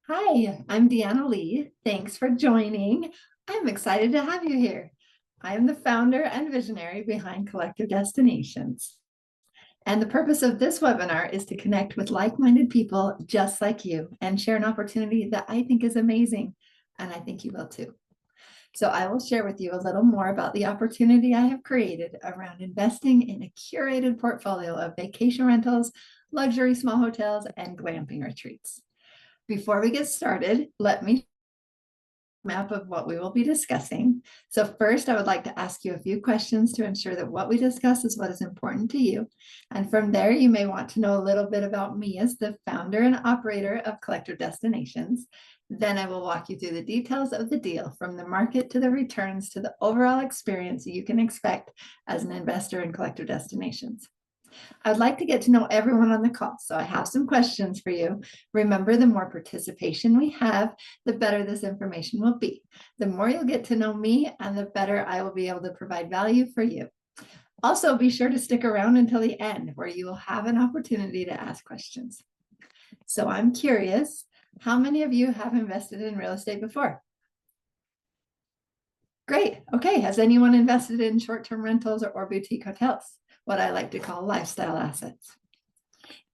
Hi, I'm Deanna Lee. Thanks for joining. I'm excited to have you here. I am the founder and visionary behind Collective Destinations. And the purpose of this webinar is to connect with like-minded people just like you and share an opportunity that I think is amazing. And I think you will too. So I will share with you a little more about the opportunity I have created around investing in a curated portfolio of vacation rentals, luxury small hotels, and glamping retreats. Before we get started, let me map of what we will be discussing. So first, I would like to ask you a few questions to ensure that what we discuss is what is important to you. And from there, you may want to know a little bit about me as the founder and operator of Collective Destinations. Then I will walk you through the details of the deal, from the market to the returns to the overall experience you can expect as an investor in Collective Destinations. I'd like to get to know everyone on the call, so I have some questions for you. Remember, the more participation we have, the better this information will be. The more you'll get to know me, and the better I will be able to provide value for you. Also, be sure to stick around until the end, where you will have an opportunity to ask questions. So I'm curious, how many of you have invested in real estate before? Great. Okay. Has anyone invested in short-term rentals or boutique hotels, what I like to call lifestyle assets?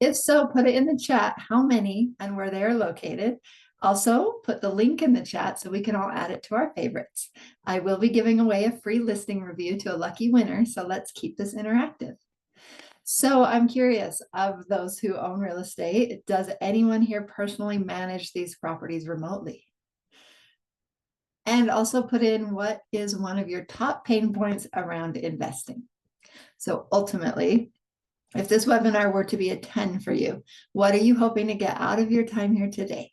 If so, put it in the chat how many and where they are located. Also, put the link in the chat so we can all add it to our favorites. I will be giving away a free listing review to a lucky winner, so let's keep this interactive. So I'm curious, of those who own real estate, does anyone here personally manage these properties remotely? And also put in what is one of your top pain points around investing. So ultimately, if this webinar were to be a 10 for you, what are you hoping to get out of your time here today?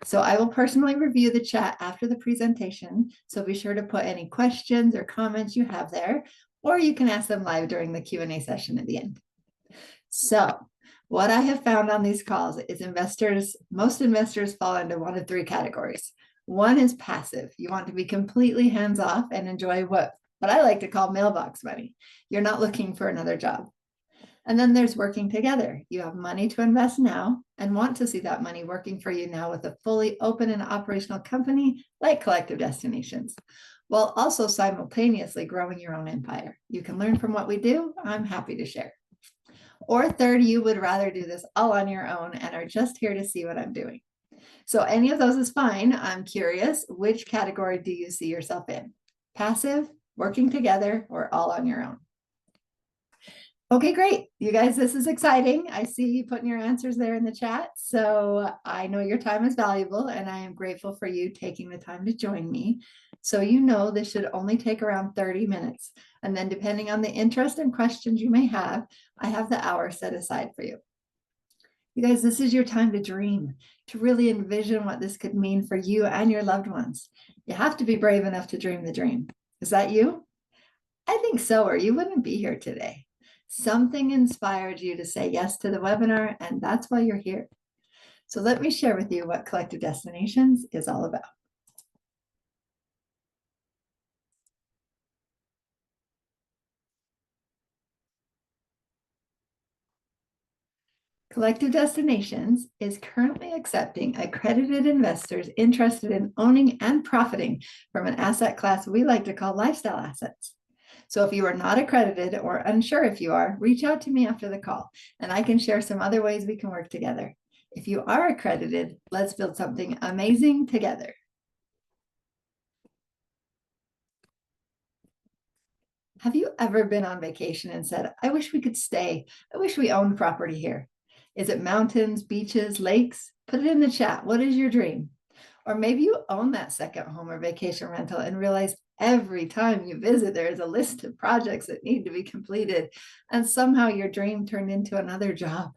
So I will personally review the chat after the presentation, so be sure to put any questions or comments you have there, or you can ask them live during the Q&A session at the end. So what I have found on these calls is most investors fall into one of three categories. One is passive. You want to be completely hands-off and enjoy what I like to call mailbox money. You're not looking for another job. And then there's working together. You have money to invest now and want to see that money working for you now with a fully open and operational company like Collective Destinations, while also simultaneously growing your own empire. You can learn from what we do. I'm happy to share. Or third, you would rather do this all on your own and are just here to see what I'm doing. So any of those is fine. I'm curious, which category do you see yourself in? Passive, working together, or all on your own? Okay, great. You guys, this is exciting. I see you putting your answers there in the chat. So I know your time is valuable and I am grateful for you taking the time to join me. So you know this should only take around 30 minutes. And then depending on the interest and questions you may have, I have the hour set aside for you. You guys, this is your time to dream, to really envision what this could mean for you and your loved ones. You have to be brave enough to dream the dream. Is that you? I think so, or you wouldn't be here today. Something inspired you to say yes to the webinar, and that's why you're here. So let me share with you what Collective Destinations is all about. Collective Destinations is currently accepting accredited investors interested in owning and profiting from an asset class we like to call lifestyle assets. So if you are not accredited or unsure if you are, reach out to me after the call, and I can share some other ways we can work together. If you are accredited, let's build something amazing together. Have you ever been on vacation and said, I wish we could stay. I wish we owned property here. Is it mountains, beaches, lakes? Put it in the chat. What is your dream? Or maybe you own that second home or vacation rental and realize every time you visit, there is a list of projects that need to be completed, and somehow your dream turned into another job.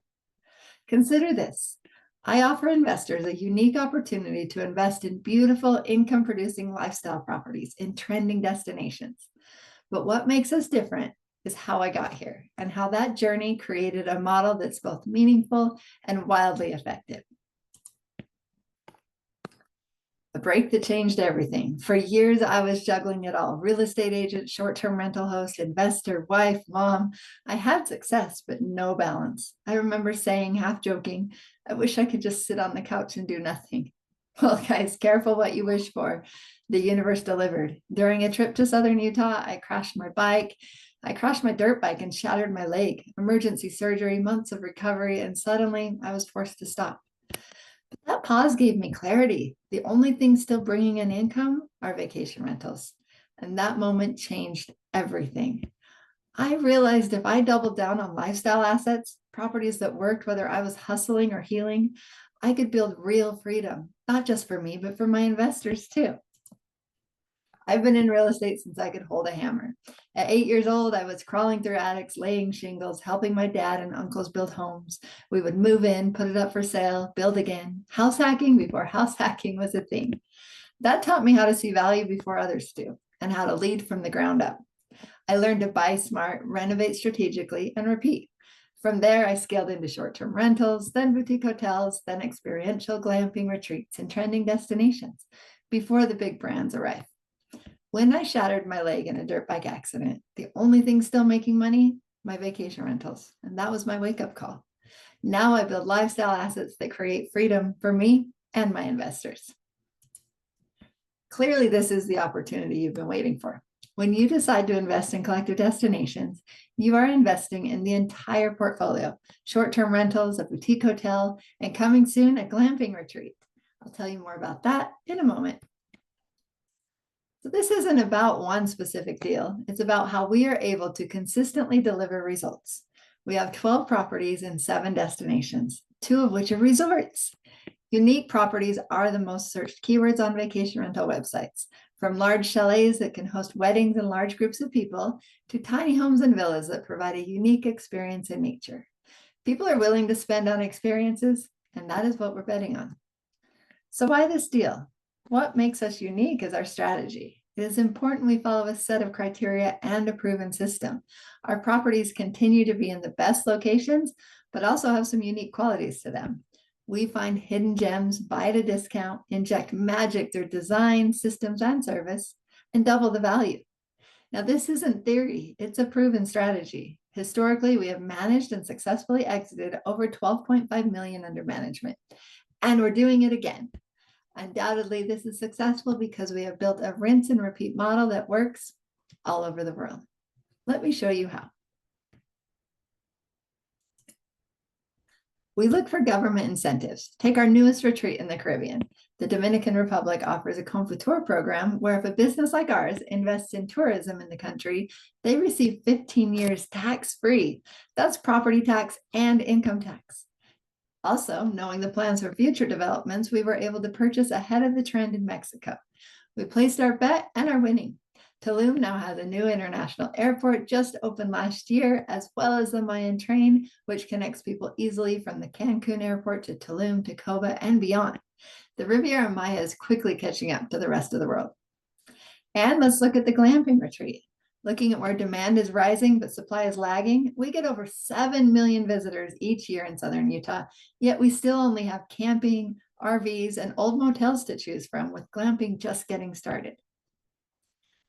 Consider this. I offer investors a unique opportunity to invest in beautiful income-producing lifestyle properties in trending destinations. But what makes us different is how I got here and how that journey created a model that's both meaningful and wildly effective. The break that changed everything. For years, I was juggling it all. Real estate agent, short-term rental host, investor, wife, mom. I had success, but no balance. I remember saying, half joking, I wish I could just sit on the couch and do nothing. Well, guys, careful what you wish for. The universe delivered. During a trip to southern Utah, I crashed my bike. I crashed my dirt bike and shattered my leg. Emergency surgery, months of recovery, and suddenly I was forced to stop. But that pause gave me clarity. The only thing still bringing in income are vacation rentals. And that moment changed everything. I realized if I doubled down on lifestyle assets, properties that worked, whether I was hustling or healing, I could build real freedom, not just for me, but for my investors too. I've been in real estate since I could hold a hammer. At 8 years old, I was crawling through attics, laying shingles, helping my dad and uncles build homes. We would move in, put it up for sale, build again. House hacking before house hacking was a thing. That taught me how to see value before others do and how to lead from the ground up. I learned to buy smart, renovate strategically, and repeat. From there, I scaled into short-term rentals, then boutique hotels, then experiential glamping retreats and trending destinations before the big brands arrived. When I shattered my leg in a dirt bike accident, the only thing still making money, my vacation rentals. And that was my wake-up call. Now I build lifestyle assets that create freedom for me and my investors. Clearly, this is the opportunity you've been waiting for. When you decide to invest in collective destinations, you are investing in the entire portfolio, short-term rentals, a boutique hotel, and coming soon, a glamping retreat. I'll tell you more about that in a moment. So this isn't about one specific deal. It's about how we are able to consistently deliver results. We have 12 properties in 7 destinations, 2 of which are resorts. Unique properties are the most searched keywords on vacation rental websites, from large chalets that can host weddings and large groups of people to tiny homes and villas that provide a unique experience in nature. People are willing to spend on experiences, and that is what we're betting on. So why this deal? What makes us unique is our strategy. It is important we follow a set of criteria and a proven system. Our properties continue to be in the best locations, but also have some unique qualities to them. We find hidden gems, buy at a discount, inject magic through design, systems, and service, and double the value. Now, this isn't theory, it's a proven strategy. Historically, we have managed and successfully exited over 12.5 million under management, and we're doing it again. Undoubtedly, this is successful because we have built a rinse and repeat model that works all over the world. Let me show you how. We look for government incentives. Take our newest retreat in the Caribbean. The Dominican Republic offers a Confiture program where if a business like ours invests in tourism in the country, they receive 15 years tax-free. That's property tax and income tax. Also, knowing the plans for future developments, we were able to purchase ahead of the trend in Mexico. We placed our bet and are winning. Tulum now has a new international airport just opened last year, as well as the Mayan train, which connects people easily from the Cancun airport to Tulum, to Coba, and beyond. The Riviera Maya is quickly catching up to the rest of the world. And let's look at the glamping retreat. Looking at where demand is rising, but supply is lagging, we get over 7 million visitors each year in southern Utah, yet we still only have camping, RVs, and old motels to choose from, with glamping just getting started.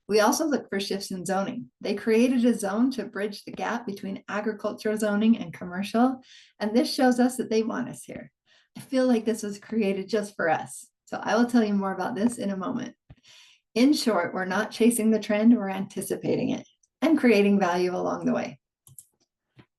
We also look for shifts in zoning. They created a zone to bridge the gap between agricultural zoning and commercial, and this shows us that they want us here. I feel like this was created just for us, so I will tell you more about this in a moment. In short, we're not chasing the trend, we're anticipating it and creating value along the way.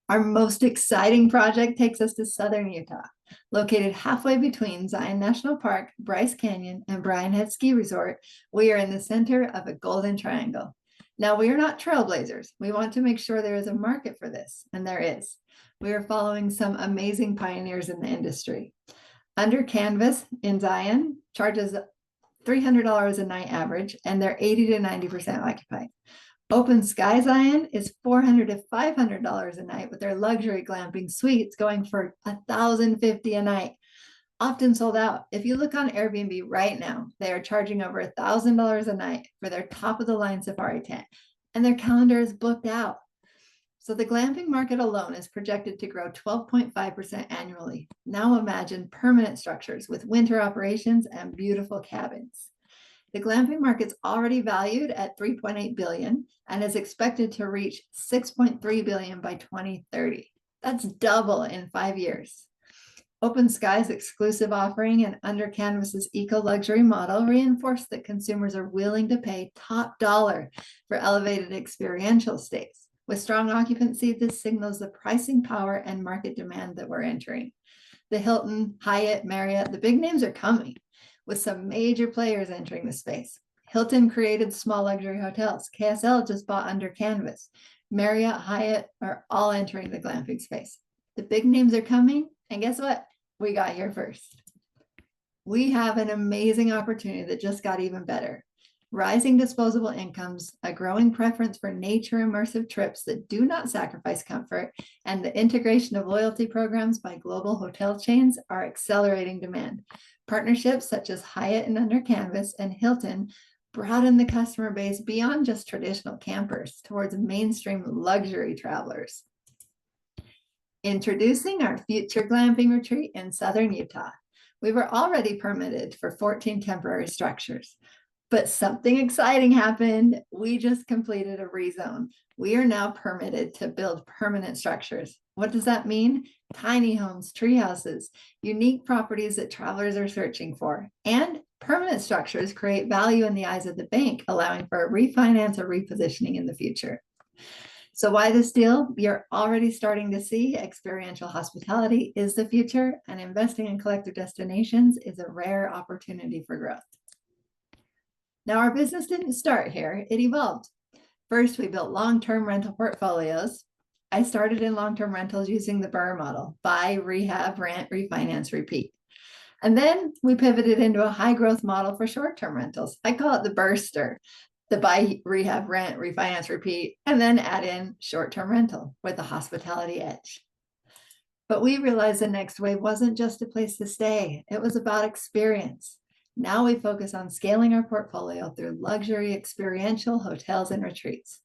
Our most exciting project takes us to southern Utah. Located halfway between Zion National Park, Bryce Canyon, and Bryan Head Ski Resort, we are in the center of a golden triangle. Now, we are not trailblazers. We want to make sure there is a market for this, and there is. We are following some amazing pioneers in the industry. Under Canvas in Zion charges $300 a night average, and they're 80 to 90% occupied. Open Sky Zion is $400 to $500 a night, with their luxury glamping suites going for $1,050 a night, often sold out. If you look on Airbnb right now, they are charging over $1,000 a night for their top-of-the-line safari tent, and their calendar is booked out. So the glamping market alone is projected to grow 12.5% annually. Now imagine permanent structures with winter operations and beautiful cabins. The glamping market's already valued at $3.8 billion and is expected to reach $6.3 billion by 2030. That's double in 5 years. Open Sky's exclusive offering and Under Canvas's eco-luxury model reinforce that consumers are willing to pay top dollar for elevated experiential stays. With strong occupancy, this signals the pricing power and market demand that we're entering. The Hilton, Hyatt, Marriott, the big names are coming, with some major players entering the space. Hilton created small luxury hotels. KSL just bought Under Canvas. Marriott, Hyatt are all entering the glamping space. The big names are coming, and guess what? We got here first. We have an amazing opportunity that just got even better. Rising disposable incomes, a growing preference for nature immersive trips that do not sacrifice comfort, and the integration of loyalty programs by global hotel chains are accelerating demand. Partnerships such as Hyatt and Under Canvas and Hilton broaden the customer base beyond just traditional campers towards mainstream luxury travelers. Introducing our future glamping retreat in Southern Utah. We were already permitted for 14 temporary structures, but something exciting happened. We just completed a rezone. We are now permitted to build permanent structures. What does that mean? Tiny homes, tree houses, unique properties that travelers are searching for, and permanent structures create value in the eyes of the bank, allowing for a refinance or repositioning in the future. So why this deal? You're already starting to see experiential hospitality is the future, and investing in collective destinations is a rare opportunity for growth. Now, our business didn't start here, it evolved. First, we built long-term rental portfolios. I started in long-term rentals using the BRRRR model: buy, rehab, rent, refinance, repeat. And then we pivoted into a high-growth model for short-term rentals. I call it the burster: the buy, rehab, rent, refinance, repeat, and then add in short-term rental with a hospitality edge. But we realized the next wave wasn't just a place to stay, it was about experience. Now we focus on scaling our portfolio through luxury experiential hotels and retreats.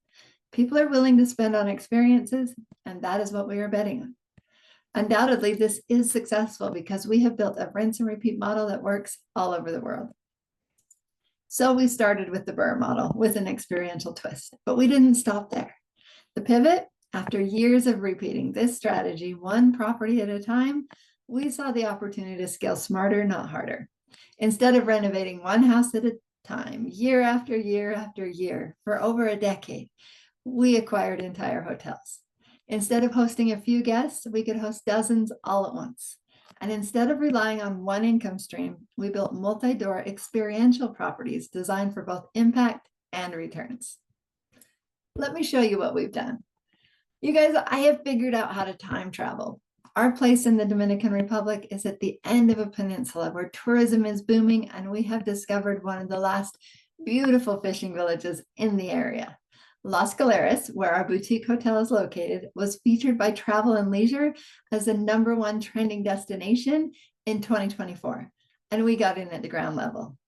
People are willing to spend on experiences, and that is what we are betting on. Undoubtedly, this is successful because we have built a rinse and repeat model that works all over the world. So we started with the BRRRR model with an experiential twist, but we didn't stop there. The pivot, after years of repeating this strategy, one property at a time, we saw the opportunity to scale smarter, not harder. Instead of renovating one house at a time, year after year after year, for over a decade, we acquired entire hotels. Instead of hosting a few guests, we could host dozens all at once. And instead of relying on one income stream, we built multi-door experiential properties designed for both impact and returns. Let me show you what we've done. You guys, I have figured out how to time travel. Our place in the Dominican Republic is at the end of a peninsula where tourism is booming, and we have discovered one of the last beautiful fishing villages in the area. Las Galeras, where our boutique hotel is located, was featured by Travel and Leisure as the #1 trending destination in 2024, and we got in at the ground level.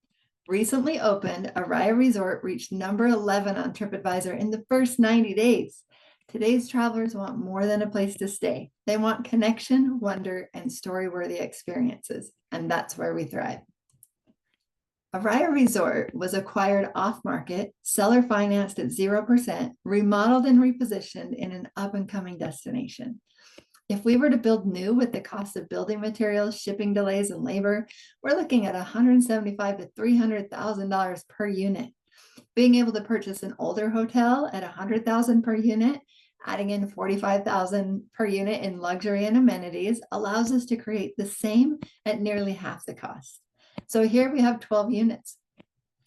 Recently opened, Araya Resort reached #11 on TripAdvisor in the first 90 days. Today's travelers want more than a place to stay. They want connection, wonder, and story-worthy experiences, and that's where we thrive. Araya Resort was acquired off-market, seller financed at 0%, remodeled and repositioned in an up-and-coming destination. If we were to build new with the cost of building materials, shipping delays, and labor, we're looking at $175,000 to $300,000 per unit. Being able to purchase an older hotel at $100,000 per unit, adding in $45,000 per unit in luxury and amenities, allows us to create the same at nearly half the cost. So here we have 12 units.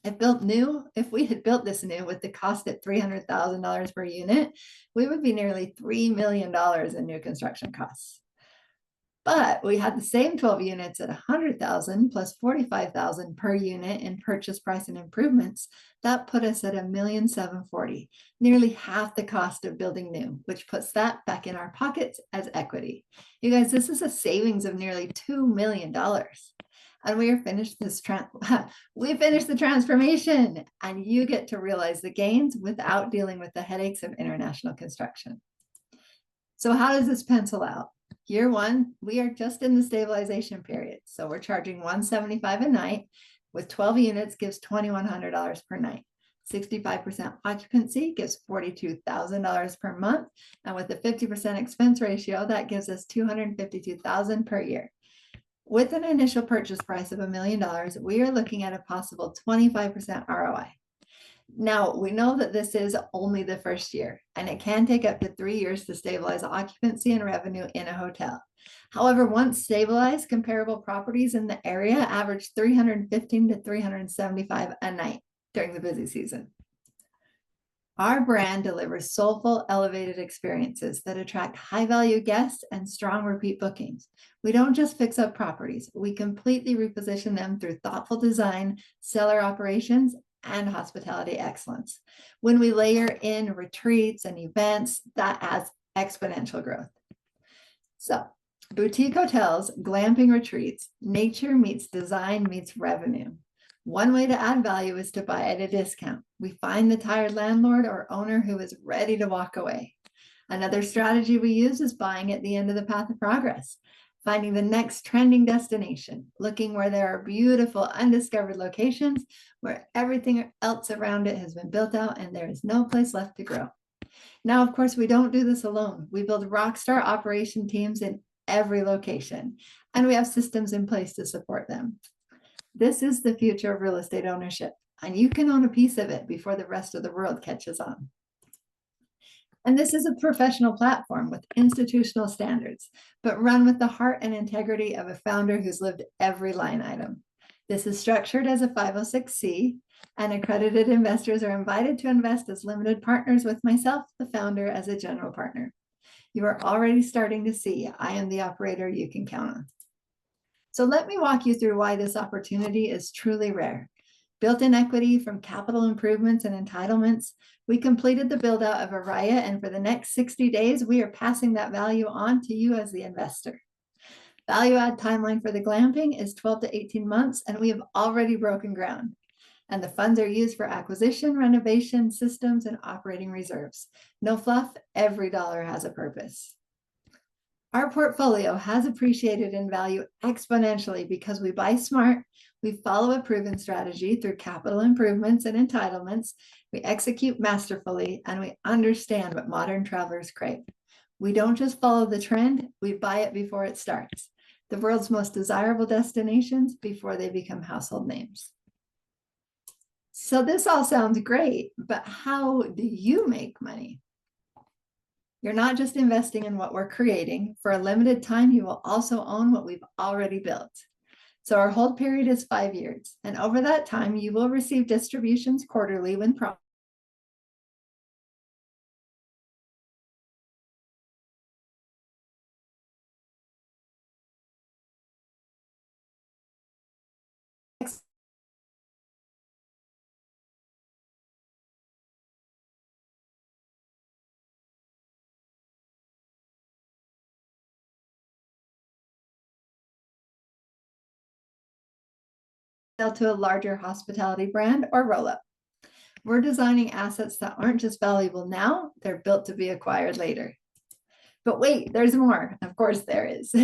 If we had built this new with the cost at $300,000 per unit, we would be nearly $3 million in new construction costs. But we had the same 12 units at $100,000 plus $45,000 per unit in purchase price and improvements. That put us at $1,740,000, nearly half the cost of building new, which puts that back in our pockets as equity. You guys, this is a savings of nearly $2 million. And we finished the transformation, and you get to realize the gains without dealing with the headaches of international construction. So how does this pencil out? Year one, we are just in the stabilization period. So we're charging $175 a night with 12 units gives $2,100 per night. 65% occupancy gives $42,000 per month. And with a 50% expense ratio, that gives us $252,000 per year. With an initial purchase price of $1 million, we are looking at a possible 25% ROI. Now, we know that this is only the first year, and it can take up to 3 years to stabilize occupancy and revenue in a hotel. However, once stabilized, comparable properties in the area average 315 to 375 a night during the busy season. Our brand delivers soulful, elevated experiences that attract high-value guests and strong repeat bookings. We don't just fix up properties, we completely reposition them through thoughtful design, seller operations, and hospitality excellence. When we layer in retreats and events, that adds exponential growth. So, boutique hotels, glamping retreats, nature meets design meets revenue. One way to add value is to buy at a discount. We find the tired landlord or owner who is ready to walk away. Another strategy we use is buying at the end of the path of progress, finding the next trending destination, looking where there are beautiful undiscovered locations where everything else around it has been built out and there is no place left to grow. Now, of course, we don't do this alone. We build rockstar operation teams in every location, and we have systems in place to support them. This is the future of real estate ownership, and you can own a piece of it before the rest of the world catches on. And this is a professional platform with institutional standards, but run with the heart and integrity of a founder who's lived every line item. This is structured as a 506c, and accredited investors are invited to invest as limited partners with myself, the founder, as a general partner. You are already starting to see I am the operator you can count on. So let me walk you through why this opportunity is truly rare. Built-in equity from capital improvements and entitlements. We completed the build out of Araya, and for the next 60 days, we are passing that value on to you as the investor. Value add timeline for the glamping is 12 to 18 months, and we have already broken ground. And the funds are used for acquisition, renovation, systems, and operating reserves. No fluff, every dollar has a purpose. Our portfolio has appreciated in value exponentially because we buy smart, we follow a proven strategy through capital improvements and entitlements, we execute masterfully, and we understand what modern travelers crave. We don't just follow the trend, we buy it before it starts. The world's most desirable destinations before they become household names. So this all sounds great, but how do you make money? You're not just investing in what we're creating. For a limited time, you will also own what we've already built. So our hold period is 5 years. And over that time, you will receive distributions quarterly when to a larger hospitality brand or roll up. We're designing assets that aren't just valuable now, they're built to be acquired later. But wait, there's more. Of course there is.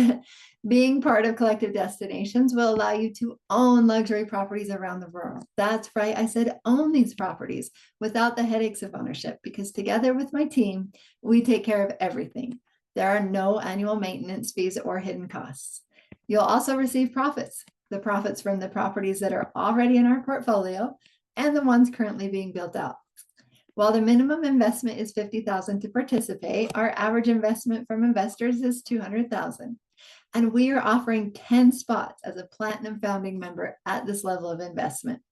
Being part of Collective Destinations will allow you to own luxury properties around the world. That's right, I said own these properties without the headaches of ownership, because together with my team, we take care of everything. There are no annual maintenance fees or hidden costs. You'll also receive profits, the profits from the properties that are already in our portfolio and the ones currently being built out. While the minimum investment is $50,000 to participate, our average investment from investors is $200,000. And we are offering 10 spots as a Platinum Founding member at this level of investment.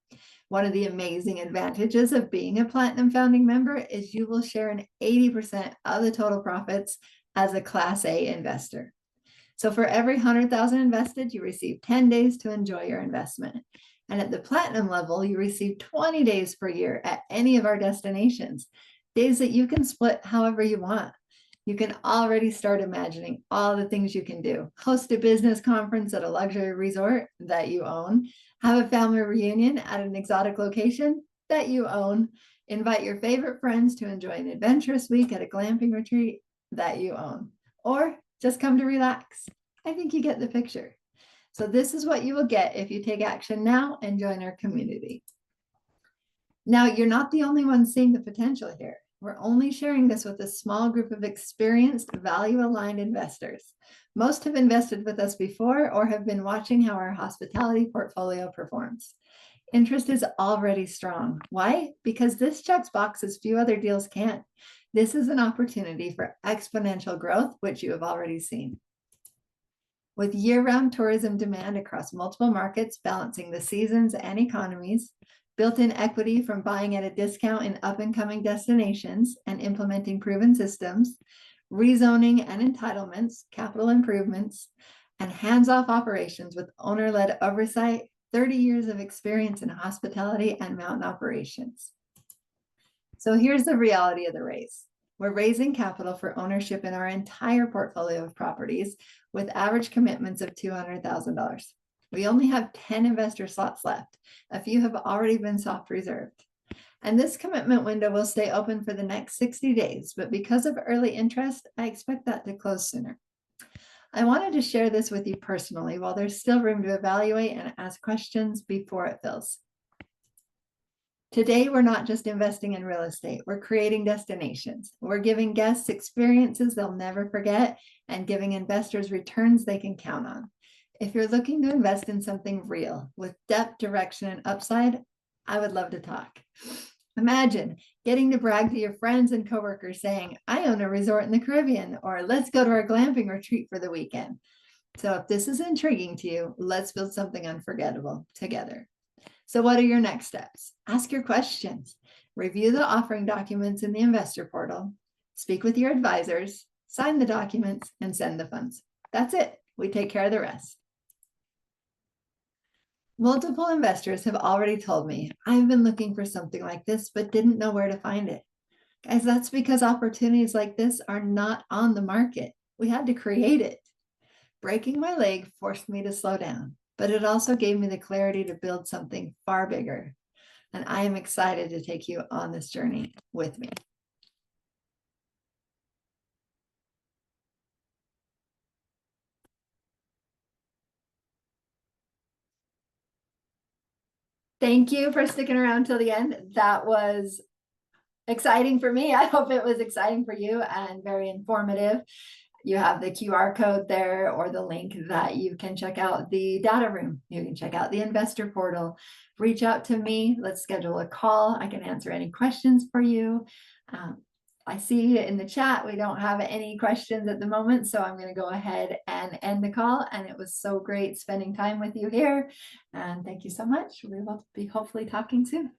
One of the amazing advantages of being a Platinum Founding member is you will share an 80% of the total profits as a Class A investor. So for every 100,000 invested, you receive 10 days to enjoy your investment. And at the platinum level, you receive 20 days per year at any of our destinations, days that you can split however you want. You can already start imagining all the things you can do. Host a business conference at a luxury resort that you own, have a family reunion at an exotic location that you own, invite your favorite friends to enjoy an adventurous week at a glamping retreat that you own, or just come to relax. I think you get the picture. So this is what you will get if you take action now and join our community. Now, you're not the only one seeing the potential here. We're only sharing this with a small group of experienced, value-aligned investors. Most have invested with us before or have been watching how our hospitality portfolio performs. Interest is already strong. Why? Because this checks boxes few other deals can. This is an opportunity for exponential growth, which you have already seen. With year-round tourism demand across multiple markets, balancing the seasons and economies, built-in equity from buying at a discount in up-and-coming destinations and implementing proven systems, rezoning and entitlements, capital improvements, and hands-off operations with owner-led oversight, 30 years of experience in hospitality and mountain operations. So here's the reality of the raise. We're raising capital for ownership in our entire portfolio of properties with average commitments of $200,000. We only have 10 investor slots left. A few have already been soft reserved. And this commitment window will stay open for the next 60 days, but because of early interest, I expect that to close sooner. I wanted to share this with you personally while there's still room to evaluate and ask questions before it fills. Today, we're not just investing in real estate, we're creating destinations. We're giving guests experiences they'll never forget and giving investors returns they can count on. If you're looking to invest in something real with depth, direction, and upside, I would love to talk. Imagine getting to brag to your friends and coworkers saying, I own a resort in the Caribbean, or let's go to our glamping retreat for the weekend. So if this is intriguing to you, let's build something unforgettable together. So what are your next steps? Ask your questions, review the offering documents in the investor portal, speak with your advisors, sign the documents, and send the funds. That's it. We take care of the rest. Multiple investors have already told me, I've been looking for something like this, but didn't know where to find it. Guys, that's because opportunities like this are not on the market. We had to create it. Breaking my leg forced me to slow down, but it also gave me the clarity to build something far bigger. And I am excited to take you on this journey with me. Thank you for sticking around till the end. That was exciting for me. I hope it was exciting for you and very informative. You have the QR code there or the link that you can check out the data room. You can check out the investor portal. Reach out to me. Let's schedule a call. I can answer any questions for you. I see in the chat we don't have any questions at the moment, so I'm going to go ahead and end the call. And it was so great spending time with you here. And thank you so much. We will be hopefully talking soon.